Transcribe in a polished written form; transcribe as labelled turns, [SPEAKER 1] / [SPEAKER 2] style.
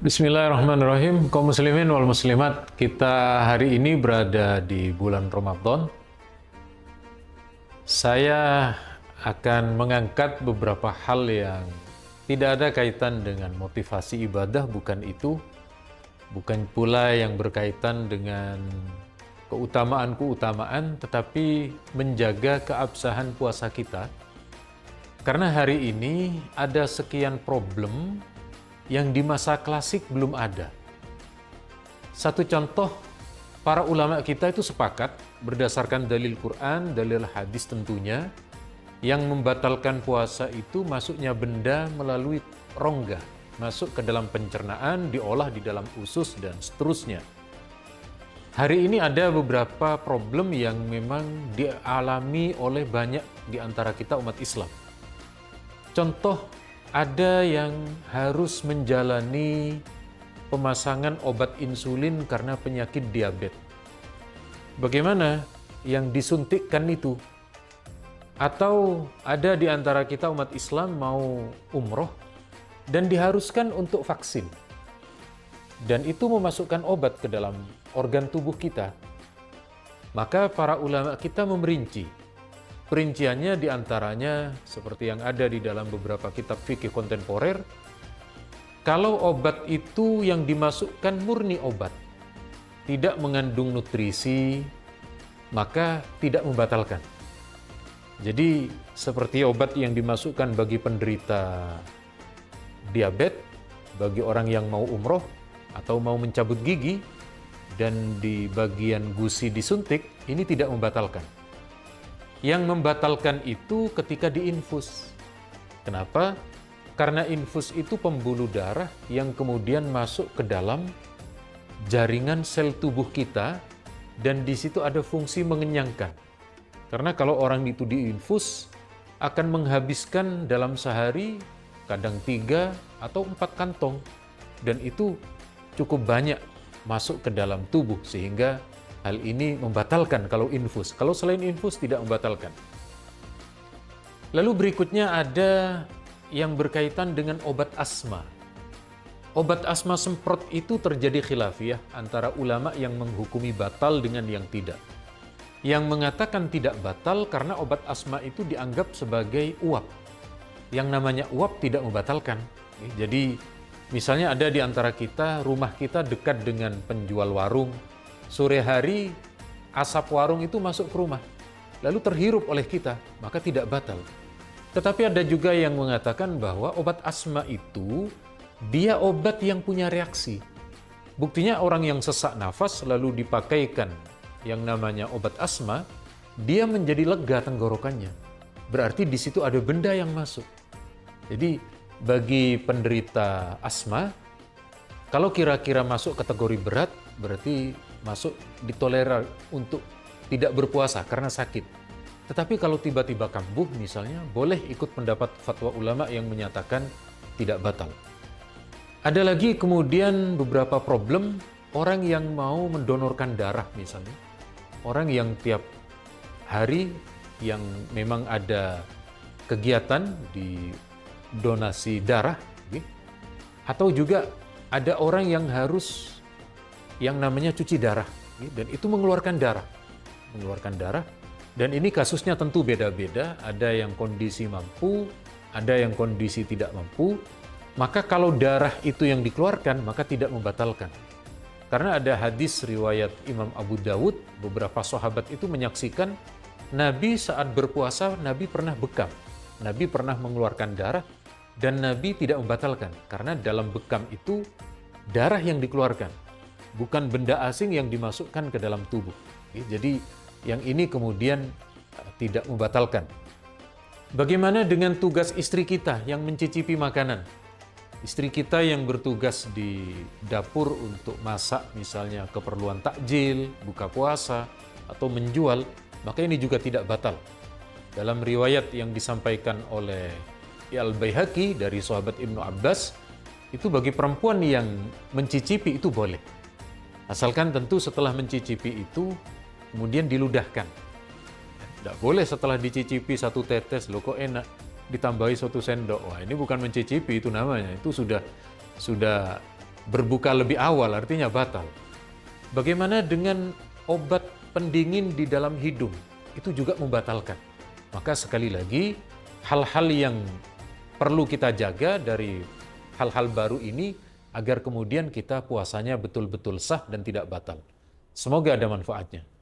[SPEAKER 1] Bismillahirrahmanirrahim. Kaum muslimin wal muslimat, kita hari ini berada di bulan Ramadan. Saya akan mengangkat beberapa hal yang tidak ada kaitan dengan motivasi ibadah, bukan itu. Bukan pula yang berkaitan dengan keutamaan-keutamaan, tetapi menjaga keabsahan puasa kita. Karena hari ini ada sekian problem yang di masa klasik belum ada. Satu contoh, para ulama kita itu sepakat berdasarkan dalil Quran, dalil hadis tentunya, yang membatalkan puasa itu masuknya benda melalui rongga, masuk ke dalam pencernaan, diolah di dalam usus, dan seterusnya. Hari ini ada beberapa problem yang memang dialami oleh banyak di antara kita umat Islam. Contoh, ada yang harus menjalani pemasangan obat insulin karena penyakit diabetes. Bagaimana yang disuntikkan itu? Atau ada di antara kita umat Islam mau umroh dan diharuskan untuk vaksin. Dan itu memasukkan obat ke dalam organ tubuh kita. Maka para ulama kita memerinci. Perinciannya diantaranya seperti yang ada di dalam beberapa kitab fikih kontemporer. Kalau obat itu yang dimasukkan murni obat, tidak mengandung nutrisi, maka tidak membatalkan. Jadi seperti obat yang dimasukkan bagi penderita diabetes, bagi orang yang mau umroh atau mau mencabut gigi, dan di bagian gusi disuntik, ini tidak membatalkan. Yang membatalkan itu ketika diinfus. Kenapa? Karena infus itu pembuluh darah yang kemudian masuk ke dalam jaringan sel tubuh kita, dan di situ ada fungsi mengenyangkan. Karena kalau orang itu diinfus, akan menghabiskan dalam sehari kadang 3 atau 4 kantong. Dan itu cukup banyak masuk ke dalam tubuh, sehingga hal ini membatalkan kalau infus. Kalau selain infus tidak membatalkan. Lalu berikutnya ada yang berkaitan dengan obat asma. Obat asma semprot itu terjadi khilafiyah antara ulama yang menghukumi batal dengan yang tidak. Yang mengatakan tidak batal karena obat asma itu dianggap sebagai uap. Yang namanya uap tidak membatalkan. Jadi misalnya ada di antara kita, rumah kita dekat dengan penjual warung. Sore hari, asap warung itu masuk ke rumah, lalu terhirup oleh kita, maka tidak batal. Tetapi ada juga yang mengatakan bahwa obat asma itu, dia obat yang punya reaksi. Buktinya orang yang sesak nafas lalu dipakaikan yang namanya obat asma, dia menjadi lega tenggorokannya. Berarti di situ ada benda yang masuk. Jadi bagi penderita asma, kalau kira-kira masuk kategori berat, berarti masuk ditolerir untuk tidak berpuasa karena sakit. Tetapi kalau tiba-tiba kambuh misalnya, boleh ikut pendapat fatwa ulama yang menyatakan tidak batal. Ada lagi kemudian beberapa problem orang yang mau mendonorkan darah misalnya. Orang yang tiap hari yang memang ada kegiatan di donasi darah. Atau juga ada orang yang harus yang namanya cuci darah, dan itu mengeluarkan darah, dan ini kasusnya tentu beda-beda, ada yang kondisi mampu, ada yang kondisi tidak mampu. Maka kalau darah itu yang dikeluarkan, maka tidak membatalkan. Karena ada hadis riwayat Imam Abu Dawud, beberapa sahabat itu menyaksikan Nabi saat berpuasa, Nabi pernah bekam, Nabi pernah mengeluarkan darah, dan Nabi tidak membatalkan, karena dalam bekam itu darah yang dikeluarkan, bukan benda asing yang dimasukkan ke dalam tubuh. Jadi yang ini kemudian tidak membatalkan. Bagaimana dengan tugas istri kita yang mencicipi makanan? Istri kita yang bertugas di dapur untuk masak misalnya keperluan takjil, buka puasa, atau menjual, maka ini juga tidak batal. Dalam riwayat yang disampaikan oleh Al-Baihaqi dari sahabat Ibnu Abbas, itu bagi perempuan yang mencicipi itu boleh. Asalkan tentu setelah mencicipi itu, kemudian diludahkan. Tidak boleh setelah dicicipi 1 tetes, loh kok enak, ditambahi 1 sendok. Wah, ini bukan mencicipi itu namanya, itu sudah Berbuka lebih awal artinya batal. Bagaimana dengan obat pendingin di dalam hidung? Itu juga membatalkan. Maka sekali lagi, hal-hal yang perlu kita jaga dari hal-hal baru ini agar kemudian kita puasanya betul-betul sah dan tidak batal. Semoga ada manfaatnya.